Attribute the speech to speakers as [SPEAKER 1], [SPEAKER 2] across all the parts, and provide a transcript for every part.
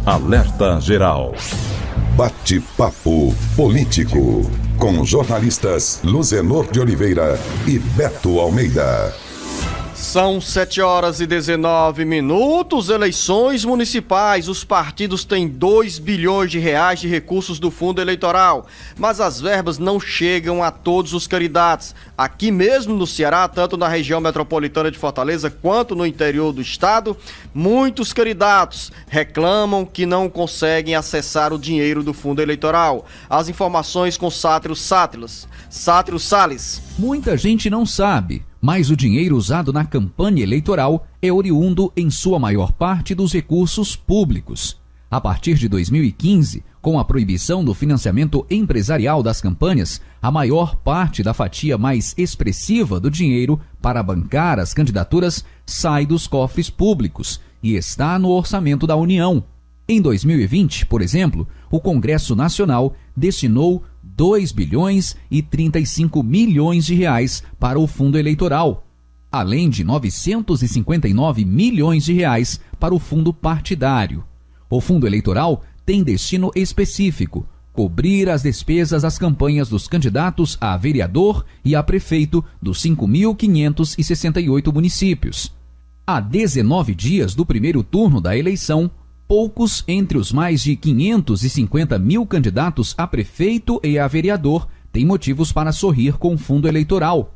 [SPEAKER 1] Alerta Geral. Bate-papo político. Com jornalistas Luzenor de Oliveira e Beto Almeida.
[SPEAKER 2] São 7h19, eleições municipais. Os partidos têm 2 bilhões de reais de recursos do fundo eleitoral, mas as verbas não chegam a todos os candidatos. Aqui mesmo no Ceará, tanto na região metropolitana de Fortaleza quanto no interior do estado, muitos candidatos reclamam que não conseguem acessar o dinheiro do fundo eleitoral. As informações com Sátiro Salles.
[SPEAKER 3] Muita gente não sabe, mas o dinheiro usado na campanha eleitoral é oriundo, em sua maior parte, dos recursos públicos. A partir de 2015, com a proibição do financiamento empresarial das campanhas, a maior parte da fatia mais expressiva do dinheiro para bancar as candidaturas sai dos cofres públicos e está no orçamento da União. Em 2020, por exemplo, o Congresso Nacional destinou 2 bilhões e 35 milhões de reais para o fundo eleitoral, além de 959 milhões de reais para o fundo partidário. O fundo eleitoral tem destino específico: cobrir as despesas das campanhas dos candidatos a vereador e a prefeito dos 5.568 municípios. Há 19 dias do primeiro turno da eleição, poucos entre os mais de 550 mil candidatos a prefeito e a vereador têm motivos para sorrir com o fundo eleitoral.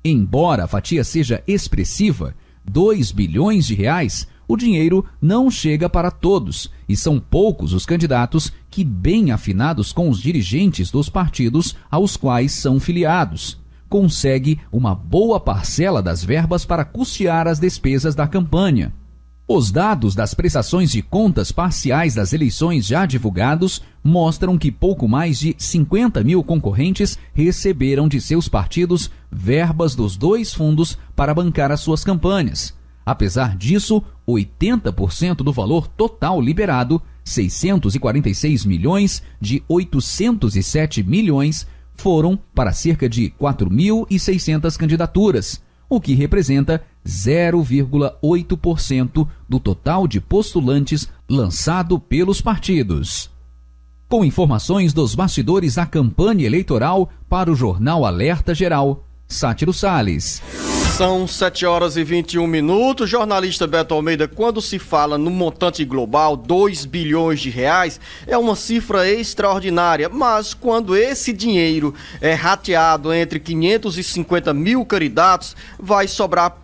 [SPEAKER 3] Embora a fatia seja expressiva, 2 bilhões de reais, o dinheiro não chega para todos e são poucos os candidatos que, bem afinados com os dirigentes dos partidos aos quais são filiados, conseguem uma boa parcela das verbas para custear as despesas da campanha. Os dados das prestações de contas parciais das eleições já divulgados mostram que pouco mais de 50 mil concorrentes receberam de seus partidos verbas dos dois fundos para bancar as suas campanhas. Apesar disso, 80% do valor total liberado, 646 milhões de 807 milhões, foram para cerca de 4.600 candidaturas, o que representa 0,8% do total de postulantes lançado pelos partidos. Com informações dos bastidores da campanha eleitoral para o jornal Alerta Geral, Sátiro Salles.
[SPEAKER 2] São 7h21. Jornalista Beto Almeida, quando se fala no montante global, 2 bilhões de reais, é uma cifra extraordinária, mas quando esse dinheiro é rateado entre 550 mil candidatos, vai sobrar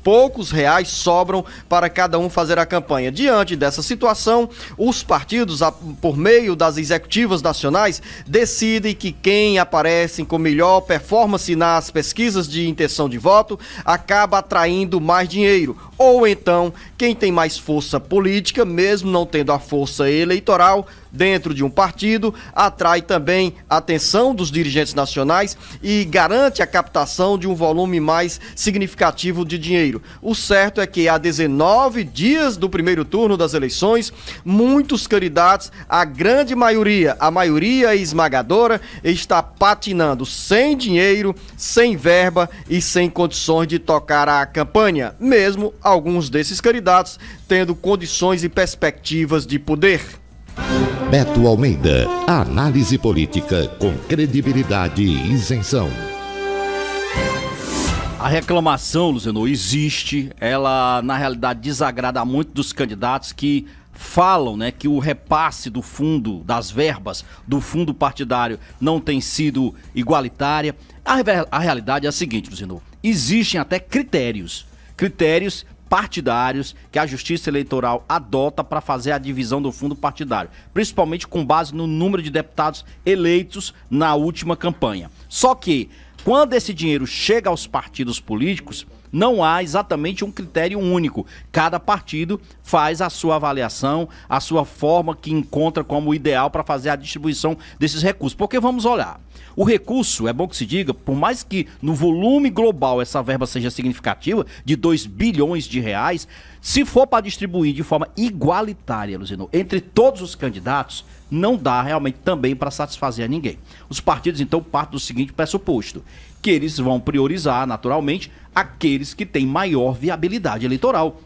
[SPEAKER 2] poucos reais sobram para cada um fazer a campanha. Diante dessa situação, os partidos, por meio das executivas nacionais, decidem que quem aparece com melhor performance nas pesquisas de intenção de voto acaba atraindo mais dinheiro. Ou então, quem tem mais força política, mesmo não tendo a força eleitoral dentro de um partido, atrai também a atenção dos dirigentes nacionais e garante a captação de um volume mais significativo de dinheiro. O certo é que há 19 dias do primeiro turno das eleições, muitos candidatos, a grande maioria, a maioria esmagadora, está patinando sem dinheiro, sem verba e sem condições de tocar a campanha, mesmo alguns desses candidatos tendo condições e perspectivas de poder.
[SPEAKER 4] Beto Almeida, análise política com credibilidade e isenção.
[SPEAKER 5] A reclamação, Luzenor, existe, ela na realidade desagrada muito dos candidatos que falam, né, que o repasse do fundo, das verbas do fundo partidário não tem sido igualitária. A realidade é a seguinte, Luzenor, existem até critérios partidários que a Justiça Eleitoral adota para fazer a divisão do fundo partidário, principalmente com base no número de deputados eleitos na última campanha. Só que, quando esse dinheiro chega aos partidos políticos, não há exatamente um critério único. Cada partido faz a sua avaliação, a sua forma que encontra como ideal para fazer a distribuição desses recursos. Porque vamos olhar, o recurso, é bom que se diga, por mais que no volume global essa verba seja significativa, de 2 bilhões de reais, se for para distribuir de forma igualitária, Luzenor, entre todos os candidatos, não dá realmente também para satisfazer a ninguém. Os partidos, então, partem do seguinte pressuposto, que eles vão priorizar, naturalmente, aqueles que têm maior viabilidade eleitoral.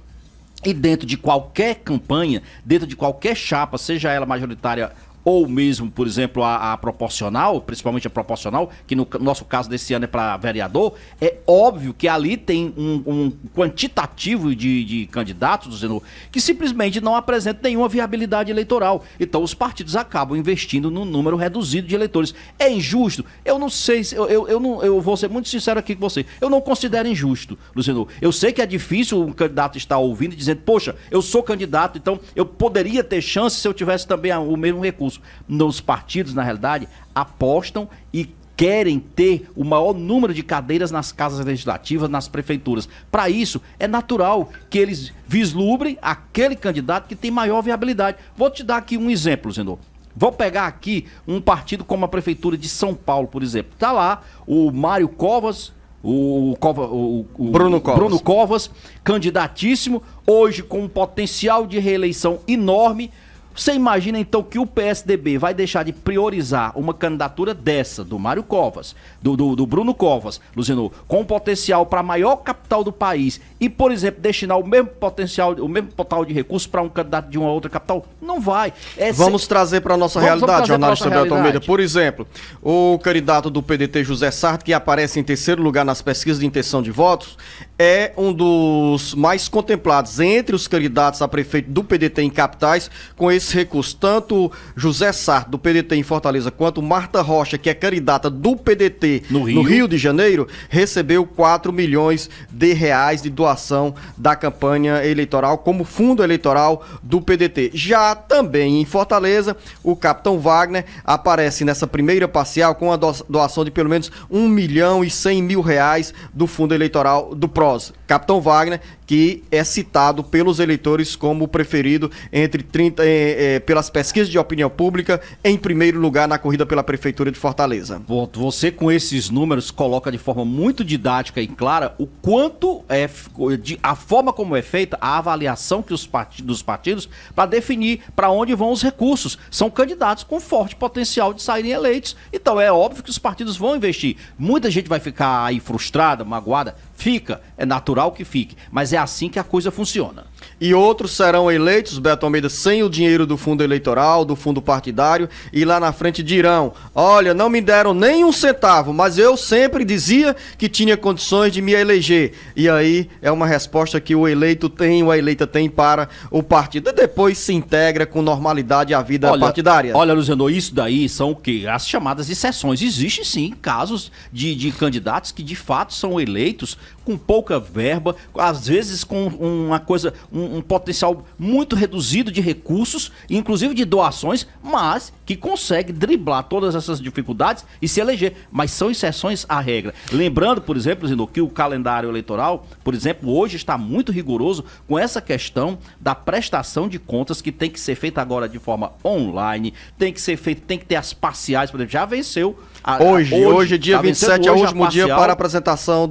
[SPEAKER 5] E dentro de qualquer campanha, dentro de qualquer chapa, seja ela majoritária ou mesmo, por exemplo, a proporcional, principalmente a proporcional, que no nosso caso desse ano é para vereador, é óbvio que ali tem um quantitativo de candidatos, Zenor, que simplesmente não apresentam nenhuma viabilidade eleitoral. Então os partidos acabam investindo num número reduzido de eleitores. É injusto? Eu não sei, eu vou ser muito sincero aqui com você, eu não considero injusto, Luciano. Eu sei que é difícil um candidato estar ouvindo e dizendo, poxa, eu sou candidato, então eu poderia ter chance se eu tivesse também o mesmo recurso. Nos partidos, na realidade, apostam e querem ter o maior número de cadeiras nas casas legislativas, nas prefeituras. Para isso, é natural que eles vislumbrem aquele candidato que tem maior viabilidade. Vou te dar aqui um exemplo, Zenor. Vou pegar aqui um partido como a Prefeitura de São Paulo, por exemplo. Está lá o Mário Covas, Bruno Covas, candidatíssimo, hoje com um potencial de reeleição enorme. Você imagina então que o PSDB vai deixar de priorizar uma candidatura dessa, do Mário Covas, do Bruno Covas, Luciano, com potencial para a maior capital do país e, por exemplo, destinar o mesmo potencial, o mesmo total de recursos para um candidato de uma outra capital? Não vai.
[SPEAKER 2] Vamos trazer para a nossa realidade, jornalista Beto Almeida. Por exemplo, o candidato do PDT, José Sarto, que aparece em terceiro lugar nas pesquisas de intenção de votos, é um dos mais contemplados entre os candidatos a prefeito do PDT em capitais, com esse recurso. Tanto José Sarto, do PDT em Fortaleza, quanto Marta Rocha, que é candidata do PDT no Rio de Janeiro, recebeu 4 milhões de reais de doação da campanha eleitoral como fundo eleitoral do PDT. Já também em Fortaleza, o capitão Wagner aparece nessa primeira parcial com a doação de pelo menos 1 milhão e 100 mil reais do fundo eleitoral do PROS. Capitão Wagner, que é citado pelos eleitores como preferido pelas pesquisas de opinião pública em primeiro lugar na corrida pela Prefeitura de Fortaleza.
[SPEAKER 5] Você com esses números coloca de forma muito didática e clara o quanto a forma como é feita a avaliação que dos partidos para definir para onde vão os recursos. São candidatos com forte potencial de saírem eleitos. Então é óbvio que os partidos vão investir. Muita gente vai ficar aí frustrada, magoada. Fica, é natural que fique, mas é assim que a coisa funciona.
[SPEAKER 2] E outros serão eleitos, Beto Almeida, sem o dinheiro do fundo eleitoral, do fundo partidário, e lá na frente dirão, olha, não me deram nem um centavo, mas eu sempre dizia que tinha condições de me eleger. E aí é uma resposta que o eleito tem, ou a eleita tem para o partido. E depois se integra com normalidade à vida partidária.
[SPEAKER 5] Olha, Luciano, isso daí são o quê? As chamadas exceções. Existem sim casos de candidatos que de fato são eleitos com pouca verba, às vezes com um potencial muito reduzido de recursos, inclusive de doações, mas que consegue driblar todas essas dificuldades e se eleger. Mas são exceções à regra. Lembrando, por exemplo, Zino, que o calendário eleitoral, por exemplo, hoje está muito rigoroso com essa questão da prestação de contas que tem que ser feita agora de forma online, tem que ser feito, tem que ter as parciais, por exemplo, já venceu.
[SPEAKER 2] Hoje, dia 27, é o último dia para a apresentação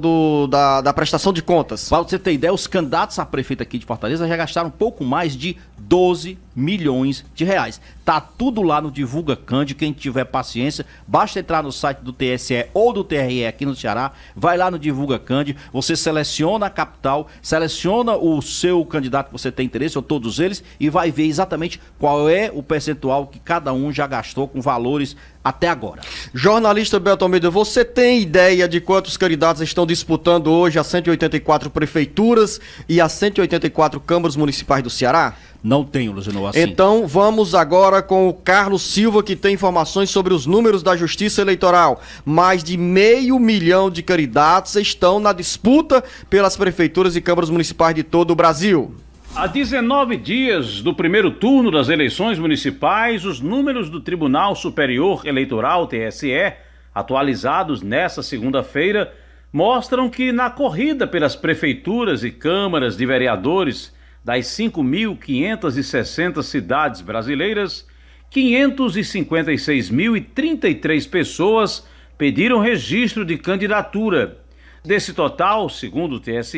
[SPEAKER 2] da prestação de contas.
[SPEAKER 5] Para você ter ideia, os candidatos a prefeito aqui de Fortaleza já gastaram um pouco mais de 12 milhões de reais. Tá tudo lá no Divulga Cândido, quem tiver paciência, basta entrar no site do TSE ou do TRE aqui no Ceará, vai lá no Divulga Cândido, você seleciona a capital, seleciona o seu candidato que você tem interesse, ou todos eles, e vai ver exatamente qual é o percentual que cada um já gastou com valores até agora.
[SPEAKER 2] Jornalista Beto Almeida, você tem ideia de quantos candidatos estão disputando hoje as 184 prefeituras e as 184 câmaras municipais do Ceará?
[SPEAKER 5] Não tenho, Luciano, assim.
[SPEAKER 2] Então vamos agora com o Carlos Silva, que tem informações sobre os números da Justiça Eleitoral. Mais de 500 mil de candidatos estão na disputa pelas prefeituras e câmaras municipais de todo o Brasil.
[SPEAKER 6] Há 19 dias do primeiro turno das eleições municipais, os números do Tribunal Superior Eleitoral, TSE, atualizados nesta segunda-feira, mostram que na corrida pelas prefeituras e câmaras de vereadores das 5.560 cidades brasileiras, 556.033 pessoas pediram registro de candidatura. Desse total, segundo o TSE,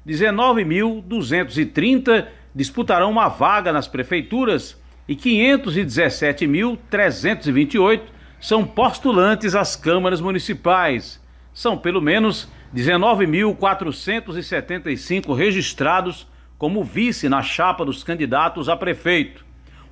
[SPEAKER 6] 19.230 disputarão uma vaga nas prefeituras e 517.328 são postulantes às câmaras municipais. São pelo menos 19.475 registrados como vice na chapa dos candidatos a prefeito.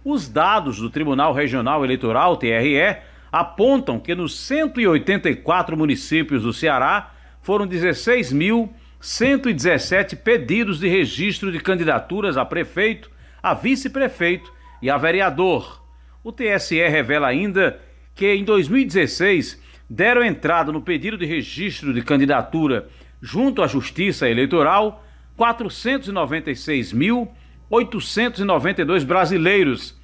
[SPEAKER 6] Os dados do Tribunal Regional Eleitoral, TRE, apontam que nos 184 municípios do Ceará foram 16.117 pedidos de registro de candidaturas a prefeito, a vice-prefeito e a vereador. O TSE revela ainda que em 2016 deram entrada no pedido de registro de candidatura junto à Justiça Eleitoral 496.892 brasileiros,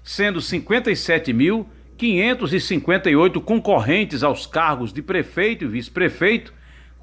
[SPEAKER 6] sendo 57.558 concorrentes aos cargos de prefeito e vice-prefeito,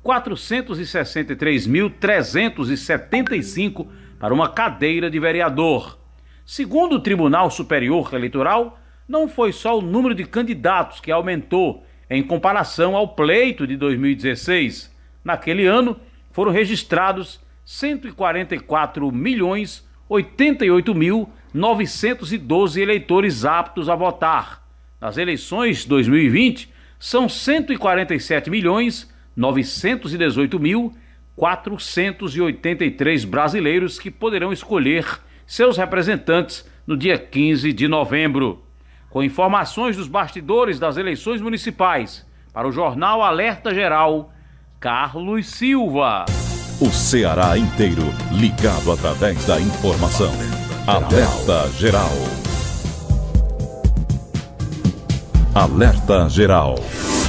[SPEAKER 6] 463.375 para uma cadeira de vereador. Segundo o Tribunal Superior Eleitoral, não foi só o número de candidatos que aumentou em comparação ao pleito de 2016. Naquele ano, foram registrados 144.088.912 eleitores aptos a votar. Nas eleições 2020, são 147.918.483 brasileiros que poderão escolher seus representantes no dia 15 de novembro. Com informações dos bastidores das eleições municipais, para o jornal Alerta Geral, Carlos Silva.
[SPEAKER 1] O Ceará inteiro ligado através da informação. Alerta Geral. Alerta Geral.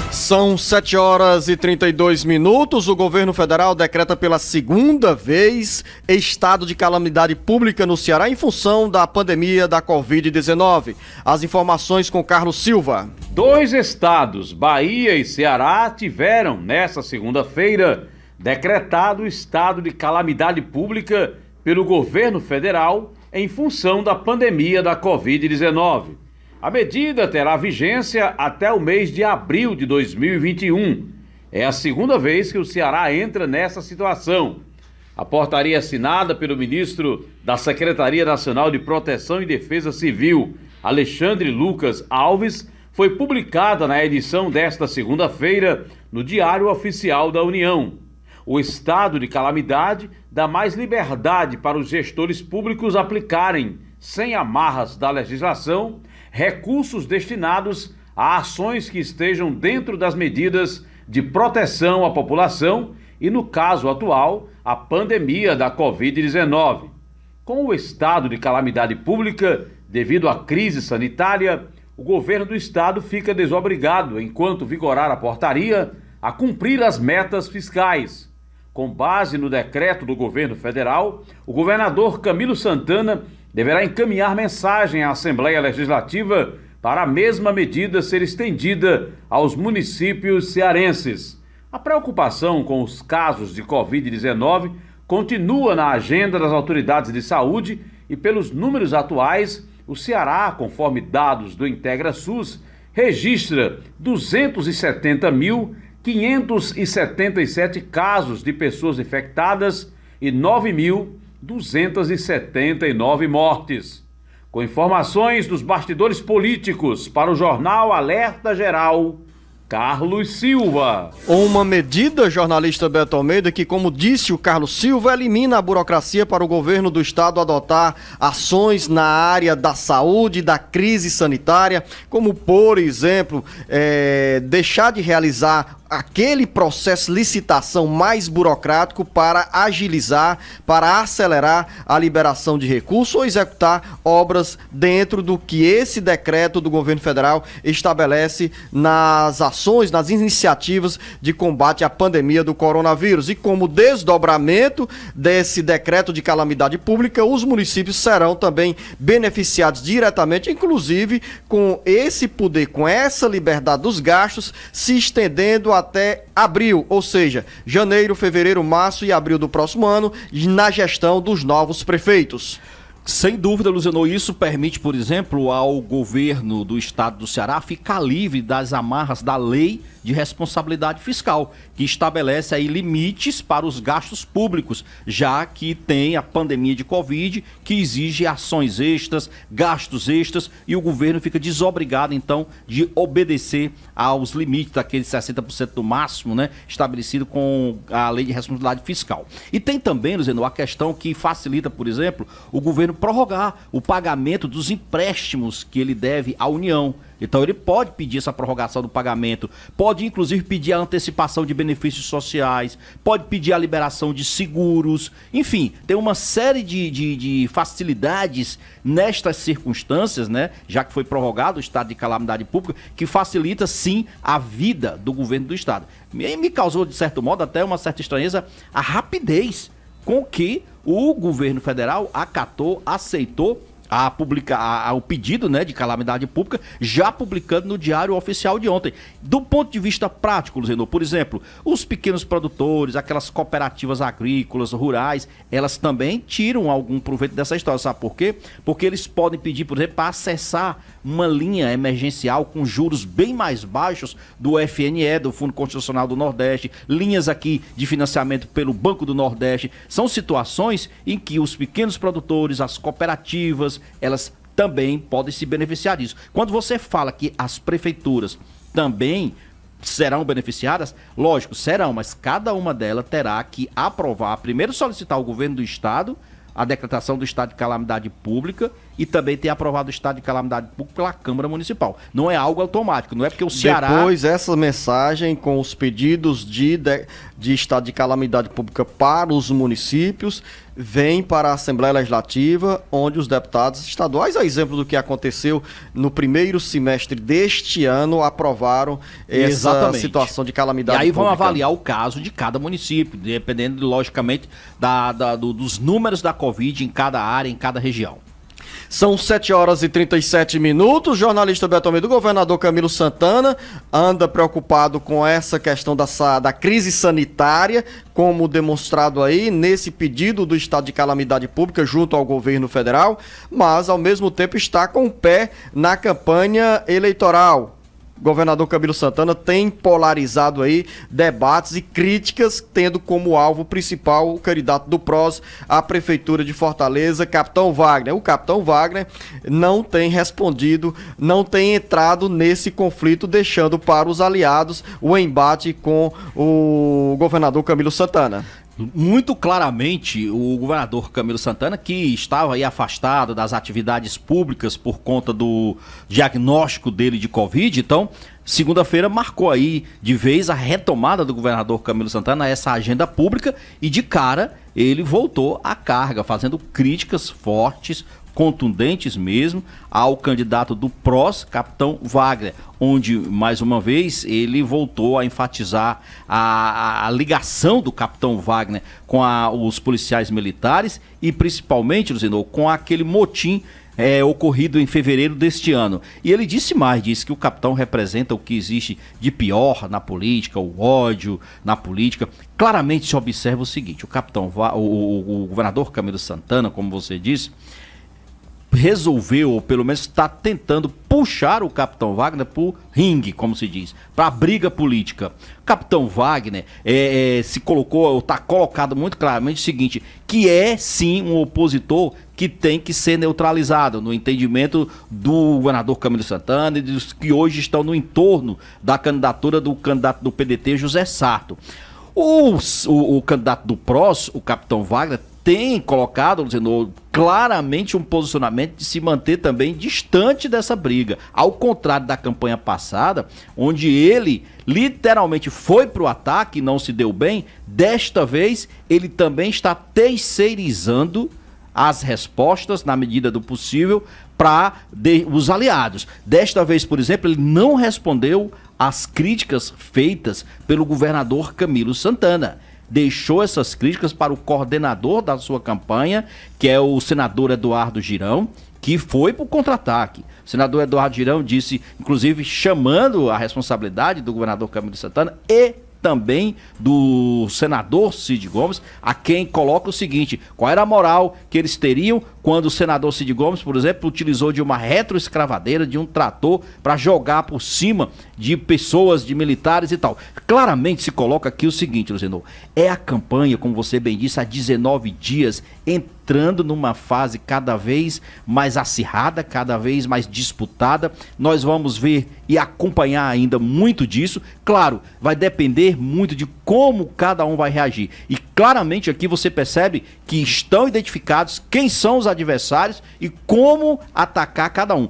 [SPEAKER 2] São 7h32. O governo federal decreta pela segunda vez estado de calamidade pública no Ceará em função da pandemia da Covid-19. As informações com Carlos Silva.
[SPEAKER 6] 2 estados, Bahia e Ceará, tiveram, nesta segunda-feira, decretado o estado de calamidade pública pelo governo federal em função da pandemia da Covid-19. A medida terá vigência até o mês de abril de 2021. É a segunda vez que o Ceará entra nessa situação. A portaria assinada pelo ministro da Secretaria Nacional de Proteção e Defesa Civil, Alexandre Lucas Alves, foi publicada na edição desta segunda-feira no Diário Oficial da União. O estado de calamidade dá mais liberdade para os gestores públicos aplicarem, sem amarras da legislação, recursos destinados a ações que estejam dentro das medidas de proteção à população e, no caso atual, a pandemia da Covid-19. Com o estado de calamidade pública, devido à crise sanitária, o governo do estado fica desobrigado, enquanto vigorar a portaria, a cumprir as metas fiscais. Com base no decreto do governo federal, o governador Camilo Santana deverá encaminhar mensagem à Assembleia Legislativa para a mesma medida ser estendida aos municípios cearenses. A preocupação com os casos de Covid-19 continua na agenda das autoridades de saúde e, pelos números atuais, o Ceará, conforme dados do IntegraSUS, registra 270.577 casos de pessoas infectadas e 9.279 mortes. Com informações dos bastidores políticos para o jornal Alerta Geral, Carlos Silva.
[SPEAKER 2] Uma medida, jornalista Beto Almeida, que, como disse o Carlos Silva, elimina a burocracia para o governo do estado adotar ações na área da saúde e da crise sanitária, como, por exemplo, deixar de realizar aquele processo de licitação mais burocrático para agilizar, para acelerar a liberação de recursos ou executar obras dentro do que esse decreto do governo federal estabelece nas ações, nas iniciativas de combate à pandemia do coronavírus. E como desdobramento desse decreto de calamidade pública, os municípios serão também beneficiados diretamente, inclusive com esse poder, com essa liberdade dos gastos, se estendendo até abril, ou seja, janeiro, fevereiro, março e abril do próximo ano, na gestão dos novos prefeitos.
[SPEAKER 5] Sem dúvida, Luziano, isso permite, por exemplo, ao governo do estado do Ceará ficar livre das amarras da lei de responsabilidade fiscal, que estabelece aí limites para os gastos públicos, já que tem a pandemia de Covid, que exige ações extras, gastos extras, e o governo fica desobrigado, então, de obedecer aos limites daqueles 60% do máximo, né, estabelecido com a lei de responsabilidade fiscal. E tem também, Luziano, a questão que facilita, por exemplo, o governo prorrogar o pagamento dos empréstimos que ele deve à União. Então ele pode pedir essa prorrogação do pagamento, pode inclusive pedir a antecipação de benefícios sociais, pode pedir a liberação de seguros, enfim, tem uma série de facilidades nestas circunstâncias, né, já que foi prorrogado o estado de calamidade pública, que facilita sim a vida do governo do estado. Me causou, de certo modo, até uma certa estranheza a rapidez com que o governo federal acatou, aceitou o pedido, né, de calamidade pública, já publicando no Diário Oficial de ontem. Do ponto de vista prático, Luziano, por exemplo, os pequenos produtores, aquelas cooperativas agrícolas, rurais, elas também tiram algum proveito dessa história. Sabe por quê? Porque eles podem pedir, por exemplo, para acessar uma linha emergencial com juros bem mais baixos do FNE, do Fundo Constitucional do Nordeste, linhas aqui de financiamento pelo Banco do Nordeste. São situações em que os pequenos produtores, as cooperativas, elas também podem se beneficiar disso. Quando você fala que as prefeituras também serão beneficiadas, lógico, serão, mas cada uma delas terá que aprovar, primeiro solicitar ao governo do estado a decretação do estado de calamidade pública e também ter aprovado o estado de calamidade pública pela Câmara Municipal. Não é algo automático, não é porque o Ceará...
[SPEAKER 2] Depois, essa mensagem com os pedidos de estado de calamidade pública para os municípios vem para a Assembleia Legislativa, onde os deputados estaduais, a exemplo do que aconteceu no primeiro semestre deste ano, aprovaram essa situação de calamidade pública. E aí
[SPEAKER 5] vão avaliar o caso de cada município, dependendo, logicamente, dos números da Covid em cada área, em cada região.
[SPEAKER 2] São 7 horas e 37 minutos. O jornalista Beto Almeida, o governador Camilo Santana, anda preocupado com essa questão da crise sanitária, como demonstrado aí nesse pedido do estado de calamidade pública junto ao governo federal, mas ao mesmo tempo está com o pé na campanha eleitoral. O governador Camilo Santana tem polarizado aí debates e críticas, tendo como alvo principal o candidato do PROS à Prefeitura de Fortaleza, Capitão Wagner. O Capitão Wagner não tem respondido, não tem entrado nesse conflito, deixando para os aliados o embate com o governador Camilo Santana.
[SPEAKER 5] Muito claramente, o governador Camilo Santana, que estava aí afastado das atividades públicas por conta do diagnóstico dele de Covid, então, segunda-feira marcou aí de vez a retomada do governador Camilo Santana a essa agenda pública e de cara ele voltou à carga, fazendo críticas fortes, contundentes mesmo, ao candidato do PROS, Capitão Wagner, onde, mais uma vez, ele voltou a enfatizar a ligação do Capitão Wagner com os policiais militares e, principalmente, Luziano, com aquele motim ocorrido em fevereiro deste ano. E ele disse que o capitão representa o que existe de pior na política, o ódio na política. Claramente se observa o seguinte, o governador Camilo Santana, como você disse, resolveu, ou pelo menos está tentando puxar o Capitão Wagner pro ringue, como se diz, para a briga política. O Capitão Wagner está colocado muito claramente o seguinte, que é sim um opositor que tem que ser neutralizado, no entendimento do governador Camilo Santana e dos que hoje estão no entorno da candidatura do candidato do PDT, José Sarto. O candidato do PROS, o Capitão Wagner, tem colocado, Luziano, claramente um posicionamento de se manter também distante dessa briga. Ao contrário da campanha passada, onde ele literalmente foi para o ataque e não se deu bem, desta vez ele também está terceirizando as respostas, na medida do possível, para os aliados. Desta vez, por exemplo, ele não respondeu às críticas feitas pelo governador Camilo Santana. Deixou essas críticas para o coordenador da sua campanha, que é o senador Eduardo Girão, que foi para o contra-ataque. O senador Eduardo Girão disse, inclusive, chamando a responsabilidade do governador Camilo Santana e também do senador Cid Gomes, a quem coloca o seguinte: qual era a moral que eles teriam quando o senador Cid Gomes, por exemplo, utilizou de uma retroescravadeira, de um trator, para jogar por cima de pessoas, de militares e tal. Claramente se coloca aqui o seguinte, Luciano, é a campanha, como você bem disse, há 19 dias, entrando numa fase cada vez mais acirrada, cada vez mais disputada. Nós vamos ver e acompanhar ainda muito disso. Claro, vai depender muito de como cada um vai reagir. E claramente aqui você percebe que estão identificados quem são os adversários e como atacar cada um.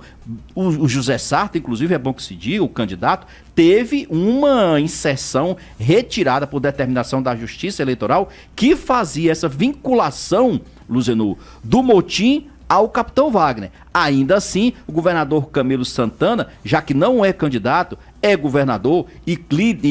[SPEAKER 5] O José Sarto, inclusive, é bom que se diga, o candidato, teve uma inserção retirada por determinação da Justiça Eleitoral que fazia essa vinculação, Luzenu, do motim ao capitão Wagner. Ainda assim, o governador Camilo Santana, já que não é candidato, é governador e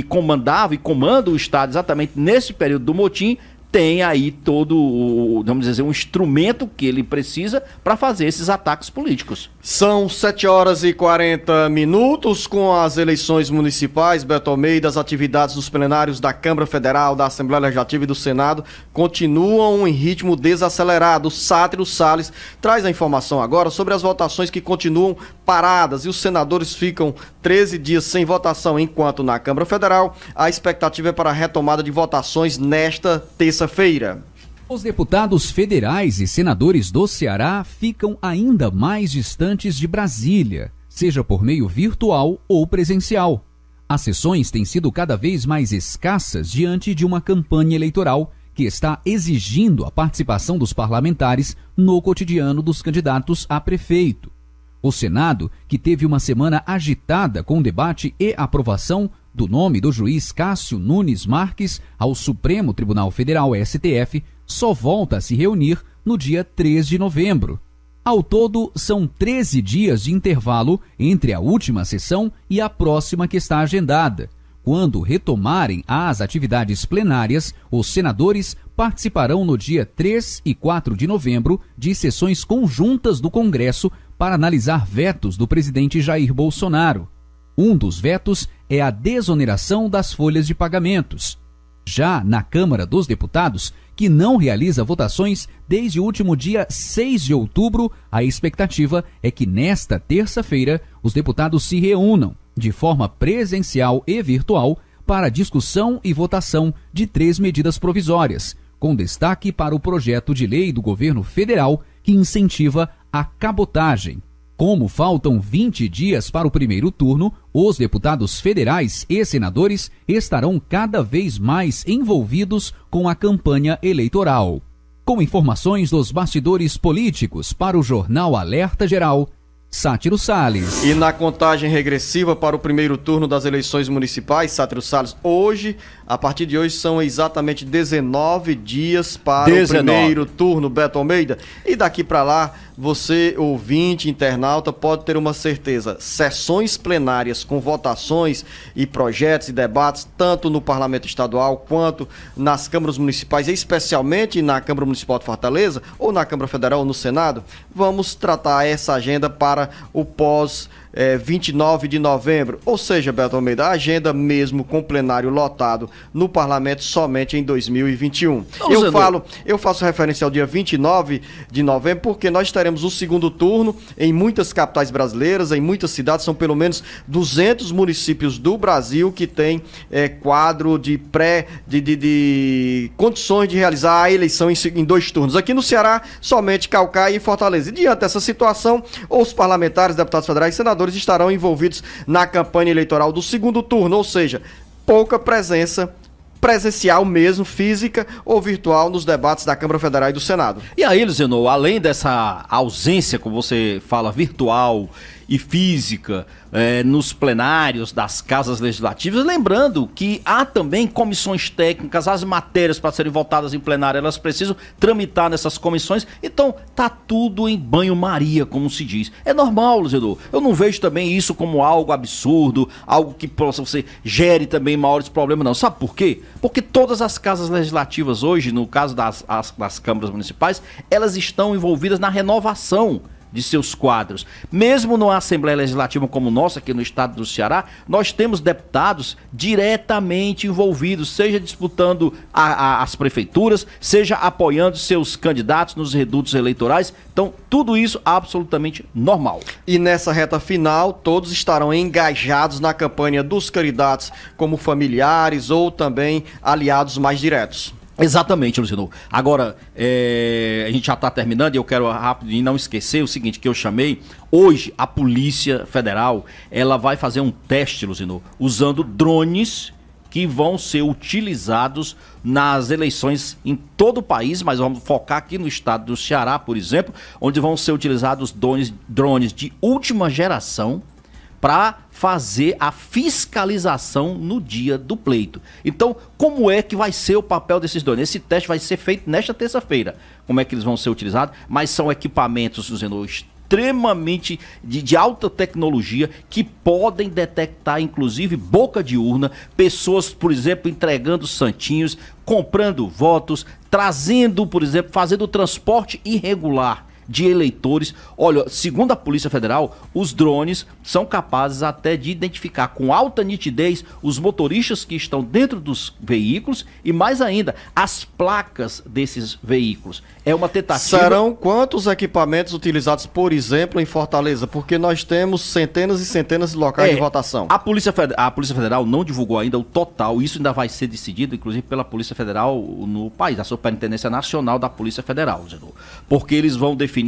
[SPEAKER 5] comandava e comanda o estado exatamente nesse período do motim, tem aí todo, vamos dizer, um instrumento que ele precisa para fazer esses ataques políticos.
[SPEAKER 2] São 7h40 com as eleições municipais. Beto Almeida, as atividades dos plenários da Câmara Federal, da Assembleia Legislativa e do Senado continuam em ritmo desacelerado. O Sátiro Salles traz a informação agora sobre as votações que continuam paradas e os senadores ficam 13 dias sem votação, enquanto na Câmara Federal a expectativa é para a retomada de votações nesta terça-feira.
[SPEAKER 3] Os deputados federais e senadores do Ceará ficam ainda mais distantes de Brasília, seja por meio virtual ou presencial. As sessões têm sido cada vez mais escassas diante de uma campanha eleitoral que está exigindo a participação dos parlamentares no cotidiano dos candidatos a prefeito. O Senado, que teve uma semana agitada com debate e aprovação do nome do juiz Cássio Nunes Marques ao Supremo Tribunal Federal, STF, só volta a se reunir no dia 3 de novembro. Ao todo, são 13 dias de intervalo entre a última sessão e a próxima que está agendada. Quando retomarem as atividades plenárias, os senadores participarão no dia 3 e 4 de novembro de sessões conjuntas do Congresso para analisar vetos do presidente Jair Bolsonaro. Um dos vetos é a desoneração das folhas de pagamentos. Já na Câmara dos Deputados, que não realiza votações desde o último dia 6 de outubro, a expectativa é que nesta terça-feira os deputados se reúnam de forma presencial e virtual para discussão e votação de 3 medidas provisórias, com destaque para o projeto de lei do governo federal que incentiva a cabotagem. Como faltam 20 dias para o primeiro turno, os deputados federais e senadores estarão cada vez mais envolvidos com a campanha eleitoral. Com informações dos bastidores políticos para o Jornal Alerta Geral, Sátiro Salles.
[SPEAKER 2] E na contagem regressiva para o primeiro turno das eleições municipais, Sátiro Salles, a partir de hoje são exatamente 19 dias para o primeiro turno, Beto Almeida. E daqui para lá, você, ouvinte, internauta, pode ter uma certeza. Sessões plenárias com votações e projetos e debates, tanto no Parlamento Estadual quanto nas câmaras municipais, especialmente na Câmara Municipal de Fortaleza, ou na Câmara Federal ou no Senado. Vamos tratar essa agenda para o pós 29 de novembro, ou seja, Beto Almeida, a agenda mesmo com plenário lotado no parlamento somente em 2021. Eu faço referência ao dia 29 de novembro porque nós teremos o segundo turno em muitas capitais brasileiras, em muitas cidades, são pelo menos 200 municípios do Brasil que tem quadro de condições de realizar a eleição em 2 turnos. Aqui no Ceará, somente Caucaia e Fortaleza. E diante dessa situação, os parlamentares, deputados federais e senadores estarão envolvidos na campanha eleitoral do segundo turno, ou seja, pouca presença presencial mesmo, física ou virtual, nos debates da Câmara Federal e do Senado.
[SPEAKER 5] E aí, Luciano, além dessa ausência, como você fala, virtual e física, nos plenários das casas legislativas, lembrando que há também comissões técnicas, as matérias para serem votadas em plenário, elas precisam tramitar nessas comissões, então tá tudo em banho-maria, como se diz. É normal, Luciano, eu não vejo também isso como algo absurdo, algo que você gere também maiores problemas, não. Sabe por quê? Porque todas as casas legislativas hoje, no caso das câmaras municipais, elas estão envolvidas na renovação de seus quadros. Mesmo numa Assembleia Legislativa como nossa, aqui no estado do Ceará, nós temos deputados diretamente envolvidos, seja disputando as prefeituras, seja apoiando seus candidatos nos redutos eleitorais. Então, tudo isso absolutamente normal.
[SPEAKER 2] E nessa reta final, todos estarão engajados na campanha dos candidatos como familiares ou também aliados mais diretos.
[SPEAKER 5] Exatamente, Luciano. Agora, a gente já está terminando e eu quero rapidinho não esquecer o seguinte, que eu chamei. Hoje, a Polícia Federal, ela vai fazer um teste, Luciano, usando drones que vão ser utilizados nas eleições em todo o país, mas vamos focar aqui no estado do Ceará, por exemplo, onde vão ser utilizados drones de última geração para fazer a fiscalização no dia do pleito. Então, como é que vai ser o papel desses drones? Esse teste vai ser feito nesta terça-feira. Como é que eles vão ser utilizados? Mas são equipamentos, Luciano, extremamente de alta tecnologia que podem detectar, inclusive, boca de urna, pessoas, por exemplo, entregando santinhos, comprando votos, trazendo, por exemplo, fazendo transporte irregular de eleitores. Olha, segundo a Polícia Federal, os drones são capazes até de identificar com alta nitidez os motoristas que estão dentro dos veículos e, mais ainda, as placas desses veículos. É uma tentativa...
[SPEAKER 2] Serão quantos equipamentos utilizados, por exemplo, em Fortaleza? Porque nós temos centenas e centenas de locais de votação.
[SPEAKER 5] A Polícia Federal não divulgou ainda o total. Isso ainda vai ser decidido, inclusive, pela Polícia Federal no país, a Superintendência Nacional da Polícia Federal, porque eles vão definir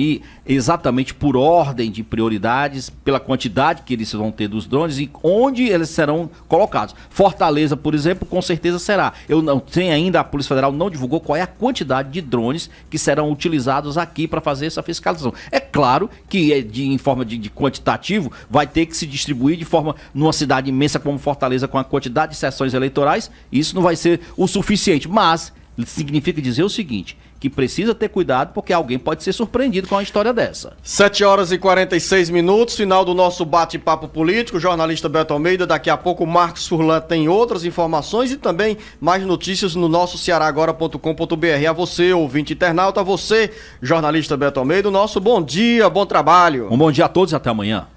[SPEAKER 5] exatamente por ordem de prioridades, pela quantidade que eles vão ter dos drones e onde eles serão colocados. Fortaleza, por exemplo, com certeza será. Eu não tenho ainda, a Polícia Federal não divulgou qual é a quantidade de drones que serão utilizados aqui para fazer essa fiscalização. É claro que em forma de quantitativo vai ter que se distribuir de forma, numa cidade imensa como Fortaleza, com a quantidade de sessões eleitorais, isso não vai ser o suficiente, mas significa dizer o seguinte, que precisa ter cuidado porque alguém pode ser surpreendido com uma história dessa.
[SPEAKER 2] 7h46, final do nosso bate-papo político. O jornalista Beto Almeida, daqui a pouco o Marcos Furlan tem outras informações e também mais notícias no nosso cearagora.com.br. A você, ouvinte internauta, a você, jornalista Beto Almeida, o nosso bom dia, bom trabalho.
[SPEAKER 5] Um bom dia a todos e até amanhã.